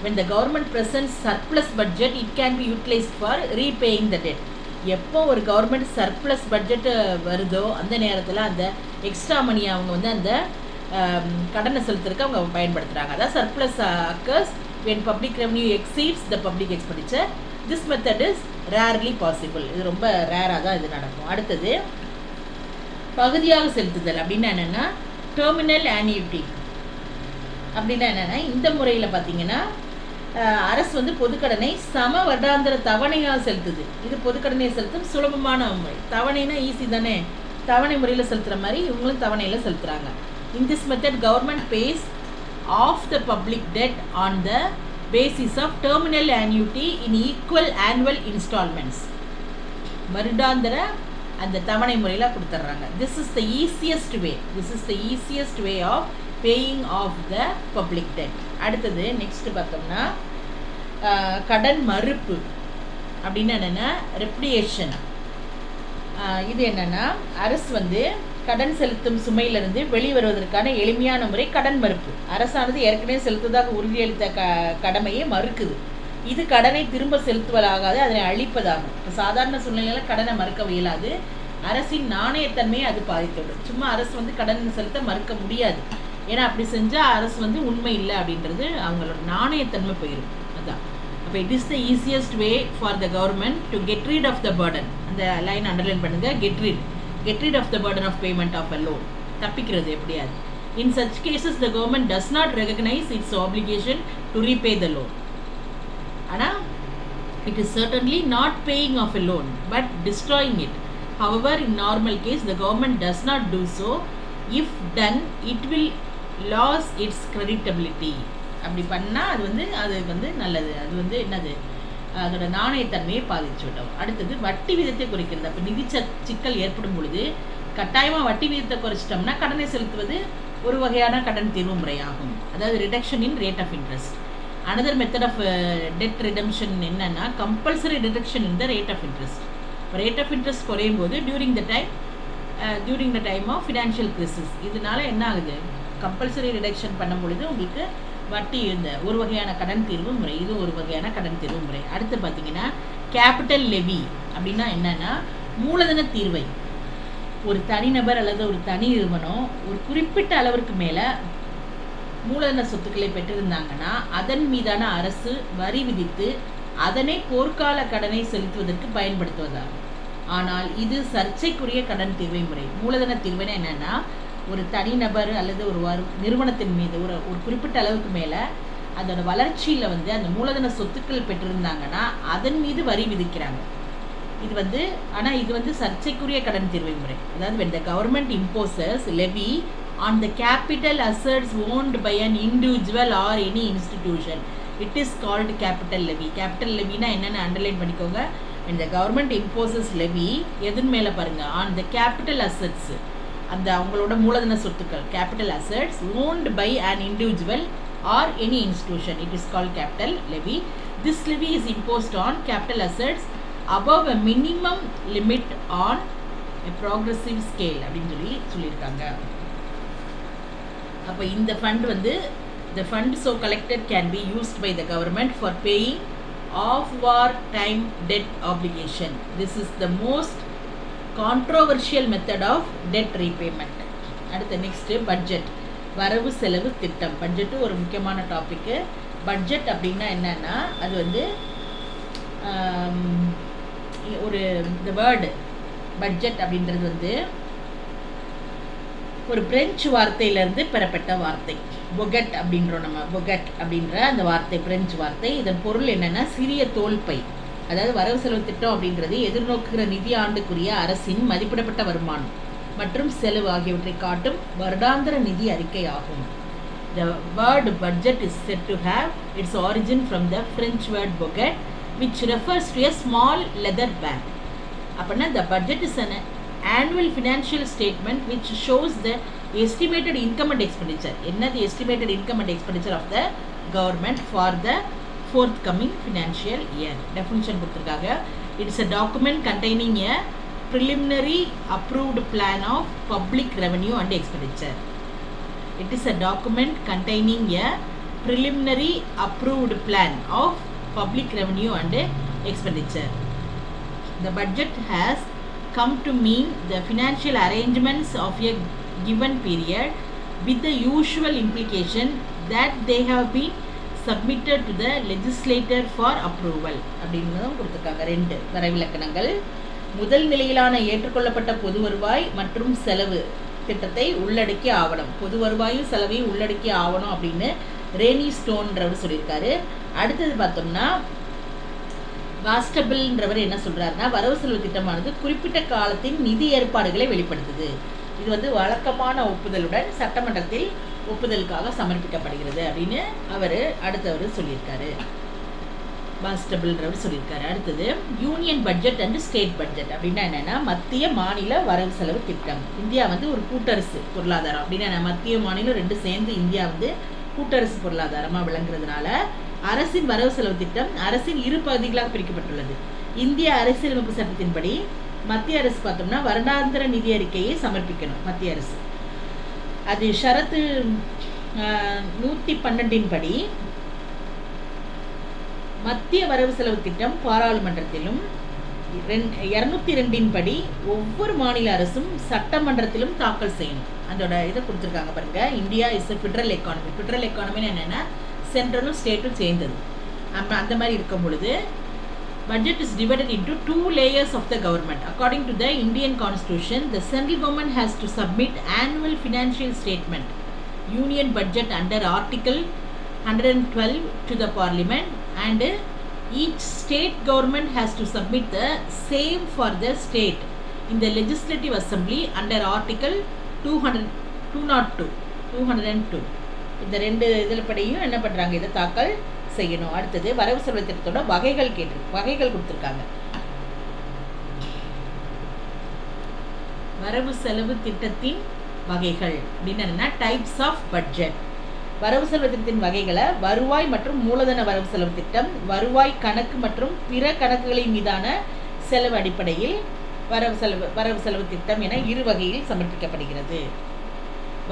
when the government presents surplus budget it can be utilized for repaying the debt. எப்போ ஒரு கவர்மெண்ட் சர்ப்ளஸ் பட்ஜெட்டு வருதோ அந்த நேரத்தில் அந்த எக்ஸ்ட்ரா மணியை அவங்க வந்து அந்த கடனை செலுத்துறதுக்கு அவங்க பயன்படுத்துகிறாங்க. அதான் surplus occurs when public revenue exceeds the public expenditure. This method is rarely possible. இது ரொம்ப ரேராக தான் இது நடக்கும். அடுத்தது பகுதியாக செலுத்துதல் அப்படின்னா என்னென்னா டெர்மினல் ஆன்யூட்டி அப்படின்னா என்னென்னா, இந்த முறையில் பார்த்தீங்கன்னா அரசு வந்து பொதுக்கடனை சம வருடாந்திர தவணையாக செலுத்துது. இது பொதுக்கடனை செலுத்தும் சுலபமான முறை. தவணைனா ஈஸி தானே, தவணை முறையில் செலுத்துகிற மாதிரி இவங்களும் தவணையில் செலுத்துகிறாங்க. In this method government pays off the public debt on the basis of terminal annuity in equal annual instalments. வருடாந்திர அந்த தவணை முறையில் கொடுத்துட்றாங்க. This is the easiest way of paying off the public debt. அடுத்தது நெக்ஸ்ட் பார்த்தோம்னா கடன் மறுப்பு அப்படின்னா என்னென்னா ரெப்டியேஷன். இது என்னென்னா அரசு வந்து கடன் செலுத்தும் சுமையிலிருந்து வெளிவருவதற்கான எளிமையான முறை கடன் மறுப்பு. அரசானது ஏற்கனவே செலுத்துவதாக உறுதியளித்த கடமையை மறுக்குது. இது கடனை திரும்ப செலுத்துவதாகாது, அதனை அழிப்பதாகும். இப்போ சாதாரண சூழ்நிலையில் கடனை மறுக்க இயலாது. அரசின் நாணயத்தன்மையை அது பாதித்துவிடும். சும்மா அரசு வந்து கடன் செலுத்த மறுக்க முடியாது. ஏன்னா அப்படி செஞ்சால் அரசு வந்து உண்மை இல்லை அப்படின்றது அவங்களோட நாணயத்தன்மை போயிடும். அதுதான். அப்போ it is the easiest way for the government to get rid of the burden. அந்த லைன் அண்டர்லைன் பண்ணுங்க. Get rid of the burden of payment of a loan. தப்பிக்கிறது எப்படியாது. In such cases the government does not recognize its obligation to repay the loan. ஆனால் it is certainly not paying off a loan but destroying it. However, in normal case the government does not do so. If done, it will lose its creditability. அப்படி பண்ணால் அது வந்து நல்லது. அது வந்து என்னது, அதோட நாணயத்தன்மையை பாதிச்சு விட்டோம். அடுத்தது வட்டி விதத்தை குறைக்கிறது. அப்போ நிதி சிக்கல் ஏற்படும் பொழுது கட்டாயமாக வட்டி விதத்தை குறைச்சிட்டோம்னா கடனை செலுத்துவது ஒரு வகையான கடன் தீர்வு முறையாகும். அதாவது reduction in rate of interest. Another method of debt redemption என்னன்னா compulsory reduction in the rate of interest. இப்போ ரேட் ஆஃப் இன்ட்ரெஸ்ட் குறையும் போது during the time of financial crisis. இதனால என்ன ஆகுது, கம்பல்சரி ரிடக்ஷன் பண்ணும் பொழுது உங்களுக்கு வட்டி இருந்த ஒரு வகையான கடன் தீர்வு முறை. இது ஒரு வகையான கடன் தீர்வு முறை. அடுத்து பார்த்தீங்கன்னா கேபிட்டல் லெவி அப்படின்னா என்னன்னா மூலதன தீர்வை. ஒரு தனிநபர் அல்லது ஒரு தனி நிறுவனம் ஒரு குறிப்பிட்ட அளவிற்கு மேலே மூலதன சொத்துக்களை பெற்றிருந்தாங்கன்னா அதன் மீதான அரசு வரி விதித்து அதனை போர்க்கால கடனை செலுத்துவதற்கு பயன்படுத்துவதாகும். ஆனால் இது சர்ச்சைக்குரிய கடன் தீர்வை முறை. மூலதன தீர்வுனா என்னன்னா ஒரு தனிநபர் அல்லது ஒரு நிறுவனத்தின் மீது ஒரு குறிப்பிட்ட அளவுக்கு மேலே அதோட வளர்ச்சியில் அந்த மூலதன சொத்துக்கள் பெற்றிருந்தாங்கன்னா அதன் மீது வரி விதிக்கிறாங்க. இது இது சர்ச்சைக்குரிய கடன் தீர்வை முறை. அதாவது when the government imposes levy on the capital assets owned by an individual or any institution, it is called capital levy. capital levyனா என்னன்னு அண்டர்லைன் பண்ணிக்கோங்க. when the government imposes levy எதன் மேலே பாருங்க, on the capital assets, அந்த அவங்களோட மூலதன சொத்துக்கள் capital assets owned by an individual or any institution, it is called capital levy. This levy is imposed on capital assets above a minimum limit on a progressive scale அப்படின்னு சொல்லியிருக்காங்க. அப்போ இந்த fund the fund so collected can be used by the government for paying off war time debt obligation. This is the most controversial method of debt repayment. அடுத்த next budget, வரவு செலவு திட்டம். Budget ஒரு முக்கியமான டாப்பிக்கு. பட்ஜெட் அப்படின்னா என்னன்னா அது ஒரு இந்த வேர்டு பட்ஜெட் அப்படின்றது ஒரு பிரெஞ்சு வார்த்தையிலேருந்து பெறப்பட்ட வார்த்தை. பொகட் அப்படின்றோம் நம்ம. பொகட் அப்படின்ற அந்த வார்த்தை பிரெஞ்சு வார்த்தை. இதன் பொருள் என்னென்னா சிறிய தோல்பை. அதாவது வரவு செலவு திட்டம் அப்படின்றது எதிர்நோக்குகிற நிதி ஆண்டுக்குரிய அரசின் மதிப்பிடப்பட்ட வருமானம் மற்றும் செலவு ஆகியவற்றை காட்டும் வருடாந்திர நிதி அறிக்கை ஆகும். The word budget is said to have its origin from the French word boget, which refers to a small leather bag. அப்படின்னா the budget is an annual financial statement which shows the estimated income and expenditure. என்னது estimated income and expenditure of the government for the forthcoming financial year. Definition கொடுத்திருக்காங்க. It is a document containing a preliminary approved plan of public revenue and expenditure. It is a document containing a preliminary approved plan of public revenue and expenditure. The budget has come to mean the financial arrangements of a given period with the usual implication that they have been submitted to the legislator for approval. அப்படின்றதும் கொடுத்துருக்காங்க. 2 வரைவிலக்கணங்கள். முதல் நிலையிலான ஏற்றுக்கொள்ளப்பட்ட பொது வருவாய் மற்றும் செலவு திட்டத்தை உள்ளடக்கிய ஆவணம். பொது வருவாயும் செலவையும் உள்ளடக்கிய ஆவணம் அப்படின்னு ரேனி ஸ்டோன்றவர் சொல்லியிருக்காரு. அடுத்தது பார்த்தோம்னா வாஸ்டபிள்ன்றவர் என்ன சொல்கிறாருன்னா வரவு செலவு திட்டமானது குறிப்பிட்ட காலத்தின் நிதி ஏற்பாடுகளை வெளிப்படுத்துது. இது வழக்கமான ஒப்புதலுடன் சட்டமன்றத்தில் ஒப்புதலுக்காக சமர்ப்பிக்கப்படுகிறது அப்படின்னு அடுத்தவர் சொல்லியிருக்காரு. பாஸ்டபிள்ன்றவர் சொல்லியிருக்காரு. அடுத்தது union budget and state budget அப்படின்னா என்னென்னா மத்திய மாநில வரவு செலவு திட்டம். இந்தியா ஒரு கூட்டரசு பொருளாதாரம் அப்படின்னா மத்திய மாநிலம் 2 சேர்ந்து இந்தியா கூட்டரசு பொருளாதாரமாக விளங்குறதுனால அரசின் வரவு செலவு திட்டம் அரசின் 2 பகுதிகளாக பிரிக்கப்பட்டுள்ளது. இந்திய அரசியலமைப்பு சட்டத்தின்படி மத்திய அரசு பார்த்தோம்னா வருடாந்திர நிதி அறிக்கையை சமர்ப்பிக்கணும் மத்திய அரசு. அது ஷரத்து 112 படி மத்திய வரவு செலவு திட்டம் பாராளுமன்றத்திலும் 202 படி ஒவ்வொரு மாநில அரசும் சட்டமன்றத்திலும் தாக்கல் செய்யணும். அதோட இதை கொடுத்துருக்காங்க பாருங்க. India is a federal economy. Federal எக்கானமின்னு என்னென்னா சென்ட்ரலும் ஸ்டேட்டும் சேர்ந்தது. அந்த மாதிரி இருக்கும் பொழுது budget is divided into 2 layers of the government. According to the Indian Constitution, the central government has to submit annual financial statement, union budget under Article 112 to the Parliament, and each state government has to submit the same for the state in the Legislative Assembly under Article 202. இந்த ரெண்டு இதில் படியும் என்ன பண்ணுறாங்க, இதை தாக்கல் செய்யணும். அடுத்தது வரவு செலவு திட்டத்தோட வகைகள் கொடுத்துருக்காங்க. வரவு செலவு திட்டத்தின் வகைகள் அப்படின்னு என்னன்னா டைப்ஸ் ஆஃப் பட்ஜெட். வரவு செலவு திட்டத்தின் வகைகளை வருவாய் மற்றும் மூலதன வரவு செலவு திட்டம், வருவாய் கணக்கு மற்றும் பிற கணக்குகளின் மீதான செலவு அடிப்படையில் வரவு செலவு திட்டம் என இரு வகையில் சமர்ப்பிக்கப்படுகிறது.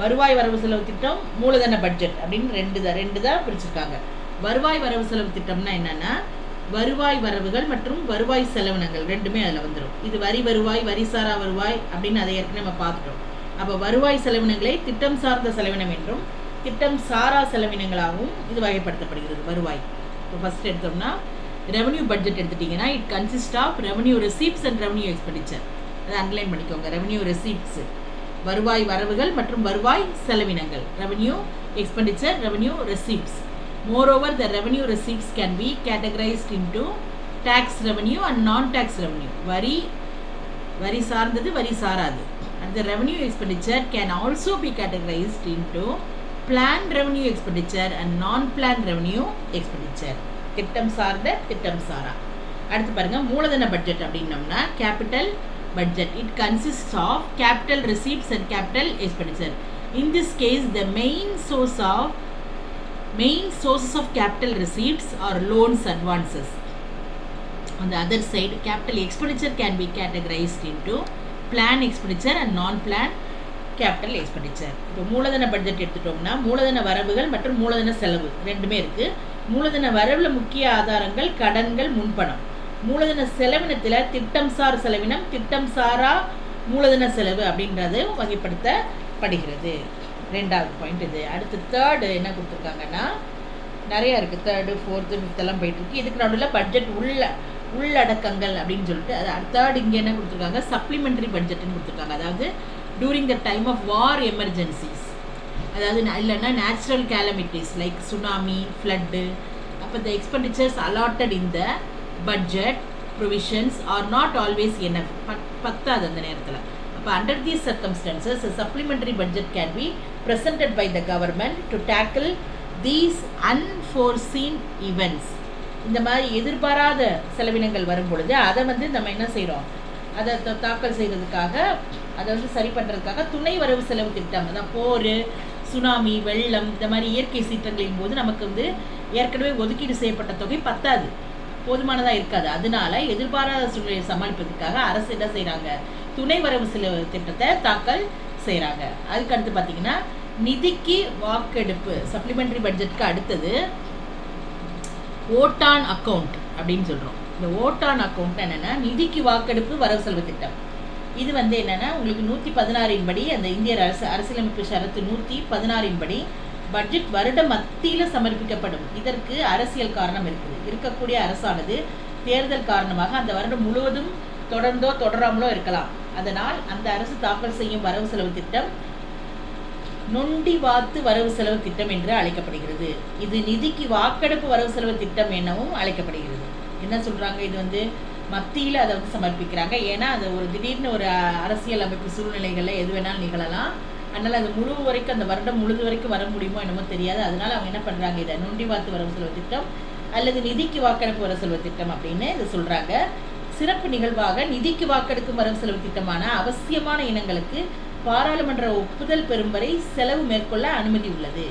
வருவாய் வரவு செலவு திட்டம், மூலதன பட்ஜெட் அப்படின்னு ரெண்டு தான் பிரிச்சிருக்காங்க. வருவாய் வரவு செலவு திட்டம்னா என்னன்னா வருவாய் வரவுகள் மற்றும் வருவாய் செலவினங்கள் ரெண்டுமே அதில் வந்துடும். இது வரி வருவாய், வரி சாரா வருவாய் அப்படின்னு அதை ஏற்கனவே நம்ம பார்த்துட்டோம். அப்போ வருவாய் செலவினங்களை திட்டம் சார்ந்த செலவினம் என்றும் திட்டம் சாரா செலவினங்களாகவும் இது வகைப்படுத்தப்படுகிறது வருவாய். இப்போ ஃபர்ஸ்ட் எடுத்தோம்னா ரெவன்யூ பட்ஜெட் எடுத்துட்டிங்கன்னா it consist of revenue receipts and revenue expenditure. அதை அண்டர்லைன் பண்ணிக்கோங்க. ரெவன்யூ ரெசிப்ட்ஸ் வருவாய் வரவுகள் மற்றும் வருவாய் செலவினங்கள், revenue expenditure, revenue receipts. Moreover, the revenue receipts can be categorized into tax revenue and non-tax revenue. வரி சார்ந்தது, வரி சாராது. And the revenue expenditure can also be categorized into planned revenue expenditure and non-planned revenue expenditure. திட்டம் சார்ந்த, திட்டம் சாரா. அடுத்து பாருங்க மூலதன budget அப்படின்னம்னா capital budget. It consists of capital receipts and capital expenditure. In this case, the main sources of capital receipts are loans advances. On the other side, capital expenditure can be categorized into planned expenditure and non-planned capital expenditure. இப்போ மூலதன budget எடுத்துட்டோம்னா மூலதன வரவுகள் மற்றும் மூலதன செலவு ரெண்டுமே இருக்குது. மூலதன வரவில் முக்கிய ஆதாரங்கள் கடன்கள், முன்பணம். மூலதன செலவினத்தில் திட்டம் சார் செலவினம், திட்டம் சாரா மூலதன செலவு அப்படின்றது வகைப்படுத்தப்படுகிறது. ரெண்டாவது பாயிண்ட் இது. அடுத்து தேர்டு என்ன கொடுத்துருக்காங்கன்னா நிறையா இருக்குது. தேர்டு, ஃபோர்த்து, ஃபிஃப்த்தெல்லாம் போயிட்டுருக்கு. இதுக்கு நடுவில் பட்ஜெட் உள்ளடக்கங்கள் அப்படின்னு சொல்லிட்டு அது தேர்ட் இங்கே என்ன கொடுத்துருக்காங்க, சப்ளிமெண்ட்ரி பட்ஜெட்டுன்னு கொடுத்துருக்காங்க. அதாவது during the time of war emergencies, அதாவது இல்லைன்னா natural calamities like tsunami, flood. அப்போ the expenditures allotted in the budget provisions are not always என்ன பத்தாது அந்த நேரத்தில். Under these circumstances, a supplementary budget can be presented by the government to tackle these unforeseen events. இந்த மாதிரி எதிர்பாராத செலவினங்கள் வரும் பொழுது அதை நம்ம என்ன செய்கிறோம், அதை தாக்கல் செய்கிறதுக்காக, அதை சரி பண்ணுறதுக்காக துணை வரவு செலவு திட்டம். அதான் போர், சுனாமி, வெள்ளம், இந்த மாதிரி இயற்கை சீற்றங்களின் போது நமக்கு ஏற்கனவே ஒதுக்கீடு செய்யப்பட்ட தொகை பத்தாது, போதுமானதாக இருக்காது. அதனால எதிர்பாராத சூழ்நிலையை சமாளிப்பதற்காக அரசு என்ன செய்கிறாங்க, துணை வரவு செலவு திட்டத்தை தாக்கல் செய்கிறாங்க. அதுக்கு அடுத்து பார்த்தீங்கன்னா நிதிக்கு வாக்கெடுப்பு. சப்ளிமெண்ட்ரி பட்ஜெட்டுக்கு அடுத்தது ஓட்டான் அக்கௌண்ட் அப்படின்னு சொல்கிறோம். இந்த ஓட்டான் அக்கௌண்ட் என்னென்னா நிதிக்கு வாக்கெடுப்பு வரவு செலவு திட்டம். இது என்னென்னா உங்களுக்கு 116 படி அந்த இந்திய அரசியலமைப்பு ஷரத்து 116 படி பட்ஜெட் வருட மத்தியில் சமர்ப்பிக்கப்படும். இதற்கு அரசியல் காரணம் இருக்கக்கூடிய அரசானது தேர்தல் காரணமாக அந்த வருடம் முழுவதும் தொடர்ந்தோ தொடராமலோ இருக்கலாம். அதனால் அந்த அரசு தாக்கல் செய்யும் வரவு செலவு திட்டம் நொண்டி வாத்து வரவு செலவு திட்டம் என்று அழைக்கப்படுகிறது. இது நிதிக்கு வாக்கெடுப்பு வரவு செலவு திட்டம் எனவும் அழைக்கப்படுகிறது. என்ன சொல்றாங்க, இது மத்தியில் அதை சமர்ப்பிக்கிறாங்க. ஏன்னா அது ஒரு திடீர்னு ஒரு அரசியல் அமைப்பு சூழ்நிலைகளில் எது வேணாலும் நிகழலாம். அதனால் அது முழு வரைக்கும் அந்த வருடம் முழுது வரைக்கும் வர முடியுமோ என்னமோ தெரியாது. அதனால அவங்க என்ன பண்ணுறாங்க, இதை நொண்டி வாத்து வரவு செலவு திட்டம் அல்லது நிதிக்கு வாக்கெடுப்பு வரவு செலவு திட்டம் அப்படின்னு இதை சொல்கிறாங்க. சிறப்பு நிகழ்வாக நிதிக்கு வாக்கெடுக்கும் வரவு செலவு திட்டமான அவசியமான இனங்களுக்கு பாராளுமன்ற ஒப்புதல் பெறும் வரை செலவு மேற்கொள்ள அனுமதி உள்ளது.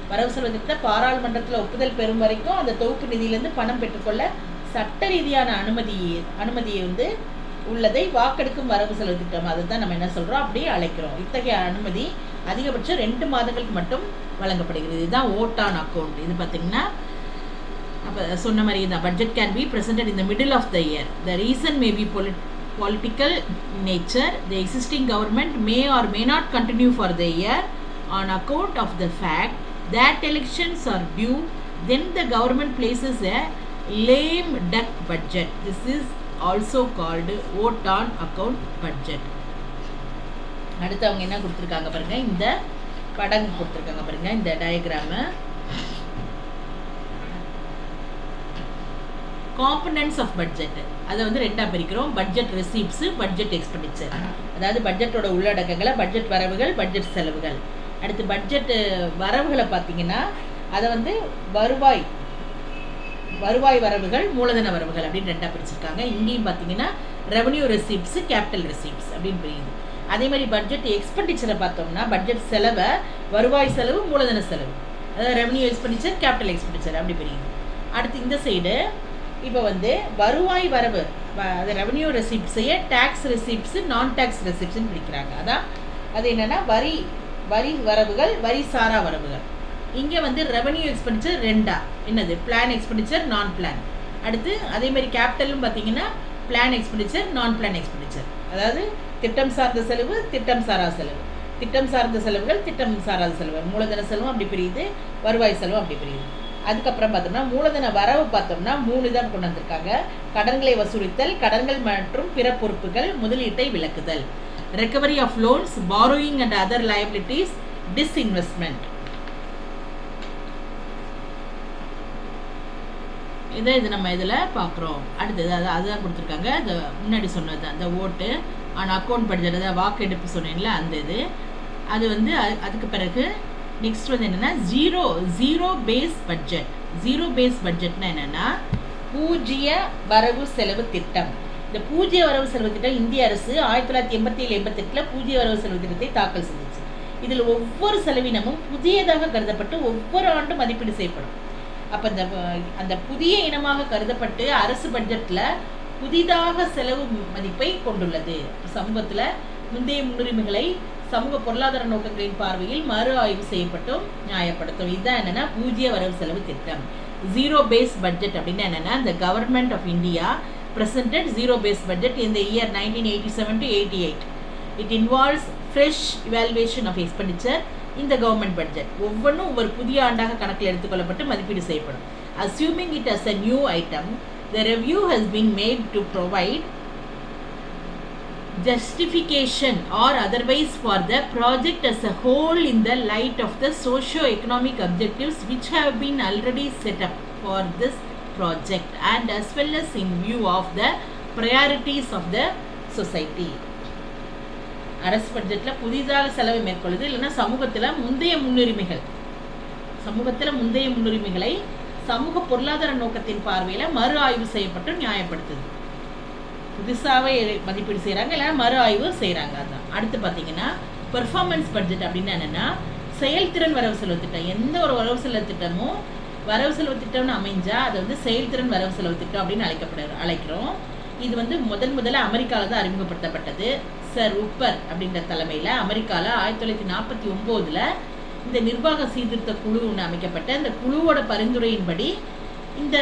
வரவு செலவு திட்டத்தை பாராளுமன்றத்தில் ஒப்புதல் பெறும் வரைக்கும் அந்த தொகுப்பு நிதியிலேருந்து பணம் பெற்றுக்கொள்ள சட்ட ரீதியான அனுமதியை உள்ளதை வாக்கெடுக்கும் வரவு செலவு திட்டம், அதை தான் நம்ம என்ன சொல்கிறோம், அப்படியே அழைக்கிறோம். இத்தகைய அனுமதி அதிகபட்சம் 2 மாதங்களுக்கு மட்டும் வழங்கப்படுகிறது. இதுதான் ஓட் ஆன் அக்கௌண்ட். இது பார்த்தீங்கன்னா அப்போ சொன்ன மாதிரி தான், budget can be presented in the middle of the year. The reason may be political nature. The existing government may or may not continue for the year on account of the fact that elections are due. Then the government places a lame duck budget. This is also called vote on account budget. அடுத்து அவங்க என்ன கொடுத்துருக்காங்க பாருங்க, இந்த படம் கொடுத்துருக்காங்க பாருங்க, இந்த டயக்ராமு. காம்பனன்ட்ஸ் ஆஃப் பட்ஜெட், அதை வந்து 2ஆக பிரிக்கிறோம். Budget receipts, budget expenditure. அதாவது பட்ஜெட்டோட உள்ளடக்கங்களை பட்ஜெட் வரவுகள், பட்ஜெட் செலவுகள். அடுத்து பட்ஜெட் வரவுகளை பார்த்தீங்கன்னா அதை வந்து வருவாய் வரவுகள், மூலதன வரவுகள் அப்படின்னு 2ஆக பிரிச்சிருக்காங்க. இங்கேயும் பார்த்தீங்கன்னா ரெவன்யூ ரெசிப்ட்ஸு, கேபிட்டல் ரெசிப்ட்ஸ் அப்படின்னு பிரியுது. அதே மாதிரி பட்ஜெட் எக்ஸ்பெண்டிச்சரை பார்த்தோம்னா பட்ஜெட் செலவை வருவாய் செலவு, மூலதன செலவு, அதாவது ரெவன்யூ எக்ஸ்பெண்டிச்சர், கேபிட்டல் எக்ஸ்பெண்டிச்சர் அப்படி பிரியுது. அடுத்து இந்த சைடு இப்போ வந்து வருவாய் வரவு, அது ரெவன்யூ ரெசிப்ட்ஸையே டேக்ஸ் ரெசிப்ட்ஸு, நான் டேக்ஸ் ரெசிப்ட்ஸ்ன்னு பிடிக்கிறாங்க. அதான் அது என்னென்னா வரி வரவுகள், வரி சாரா வரவுகள். இங்கே வந்து ரெவன்யூ எக்ஸ்பெண்டிச்சர் 2ஆ, என்னது பிளான் எக்ஸ்பெண்டிச்சர், நான் பிளான். அடுத்து அதே மாதிரி கேபிட்டலும் பார்த்தீங்கன்னா பிளான் எக்ஸ்பெண்டிச்சர், நான் பிளான் எக்ஸ்பெண்டிச்சர். அதாவது திட்டம் சார்ந்த செலவு, திட்டம் சாரா செலவு, திட்டம் சார்ந்த செலவுகள், திட்டம் சாராத செலவு, மூலதன செலவும் அப்படி பிரியுது, வருவாய் செலவும் அப்படி பிரியுது. அதுக்கப்புறம் பார்த்தோம்னா மூலதன வரவு பார்த்தோம்னா 3 தான் கொண்டு வந்திருக்காங்க. கடன்களை வசூலித்தல், கடன்கள் மற்றும் பிற பொறுப்புகள், முதலீட்டை விலக்குதல். Recovery of loans, borrowing and other liabilities, disinvestment. இது நம்ம இதில் பார்க்குறோம். அடுத்தது அதுதான் கொடுத்துருக்காங்க. இந்த முன்னாடி சொன்னது அந்த ஓட்டு ஆனால் அக்கௌண்ட் பட்ஜெட், அதாவது வாக்கெடுப்பு சொன்னேன்ல அந்த இது. அது வந்து அதுக்கு பிறகு நெக்ஸ்ட் வந்து என்னென்னா zero base budget. Zero base பட்ஜெட்னா என்னென்னா பூஜ்ஜிய வரவு செலவு திட்டம். இந்த பூஜ்ஜிய வரவு செலவு திட்டம் இந்திய அரசு 1987-88 பூஜ்ஜிய வரவு செலவு திட்டத்தை தாக்கல் செஞ்சிச்சு. இதில் ஒவ்வொரு செலவினமும் புதியதாக கருதப்பட்டு ஒவ்வொரு ஆண்டும் மதிப்பீடு செய்யப்படும். அப்போ அந்த புதிய இனமாக கருதப்பட்டு அரசு பட்ஜெட்டில் புதிதாக செலவு மதிப்பை கொண்டுள்ளது. சமூகத்தில் முந்தைய முன்னுரிமைகளை சமூக பொருளாதார நோக்கங்களின் பார்வையில் மறு ஆய்வு செய்யப்பட்டும் நியாயப்படுத்தும். இதுதான் என்னென்னா பூஜ்ஜிய வரவு செலவு திட்டம். ஜீரோ பேஸ் பட்ஜெட் அப்படின்னா என்னென்னா the government of India presented zero base budget in the year 1987-88. It involves fresh evaluation of expenditure in the government budget. ஒவ்வொன்றும் ஒவ்வொரு புதிய ஆண்டாக கணக்கில் எடுத்துக்கொள்ளப்பட்டு மதிப்பீடு செய்யப்படும். Assuming it as a new item, the review has been made to provide justification or otherwise for the project as a whole in the light of the socio-economic objectives which have been already set up for this project and as well as in view of the priorities of the society. அரசு பட்ஜெட்டில் புதிதாக செலவை மேற்கொள்ளுது, இல்லைன்னா சமூகத்தில் முந்தைய முன்னுரிமைகளை சமூக பொருளாதார நோக்கத்தின் பார்வையில் மறு ஆய்வு செய்யப்பட்டு நியாயப்படுத்துது. புதுசாகவே மதிப்பீடு செய்கிறாங்க, இல்லைன்னா மறு ஆய்வு செய்கிறாங்க. அதுதான். அடுத்து பார்த்தீங்கன்னா பெர்ஃபார்மன்ஸ் பட்ஜெட் அப்படின்னா என்னென்னா செயல்திறன் வரவு செலவு திட்டம். எந்த ஒரு வரவு செலவு திட்டமும் வரவு செலவு திட்டம்னு அமைஞ்சால் அது வந்து செயல்திறன் வரவு செலவு திட்டம் அப்படின்னு அழைக்கிறோம். இது வந்து முதல்ல அமெரிக்காவில் தான் அறிமுகப்படுத்தப்பட்டது. சர் உப்பர் அப்படின்ற தலைமையில் அமெரிக்காவில் 1949 இந்த நிர்வாக சீர்திருத்த குழு ஒன்று அமைக்கப்பட்ட இந்த குழுவோட பரிந்துரையின்படி இந்த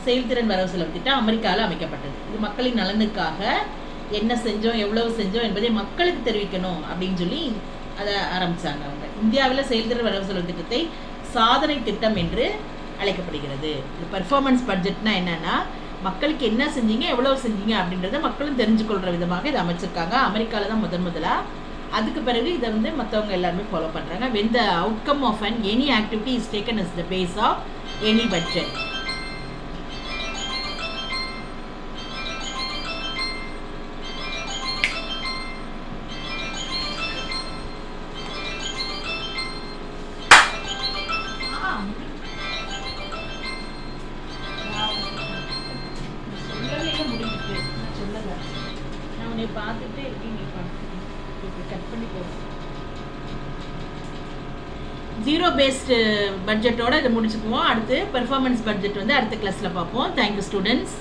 செயல்திறன் வரவு செலவு திட்டம் அமெரிக்காவில் அமைக்கப்பட்டது. இது மக்களின் நலனுக்காக என்ன செஞ்சோம், எவ்வளவு செஞ்சோம் என்பதை மக்களுக்கு தெரிவிக்கணும் அப்படின்னு சொல்லி அதை ஆரம்பித்தாங்க அவங்க. இந்தியாவில் செயல்திறன் வரவு செலவு திட்டத்தை சாதனை திட்டம் என்று அழைக்கப்படுகிறது. இது பெர்ஃபார்மன்ஸ் பட்ஜெட்னா என்னன்னா மக்களுக்கு என்ன செஞ்சீங்க, எவ்வளவு செஞ்சீங்க அப்படின்றத மக்களும் தெரிஞ்சுக்கொள்கிற விதமாக இதை அமைச்சிருக்காங்க. அமெரிக்காவில் தான் முதலாக. அதுக்கு பிறகு இதை வந்து மற்றவங்க எல்லாருமே ஃபாலோ பண்ணுறாங்க. when the outcome of any activity is taken as the base of any budget. பார்த்துட்டு கட் பண்ணி போகிறோம். ஜீரோ பேஸ்டு பட்ஜெட்டோட இதை முடிச்சுக்குவோம். அடுத்து பெர்ஃபார்மன்ஸ் பட்ஜெட் வந்து அடுத்த கிளாஸில் பார்ப்போம். Thank you students.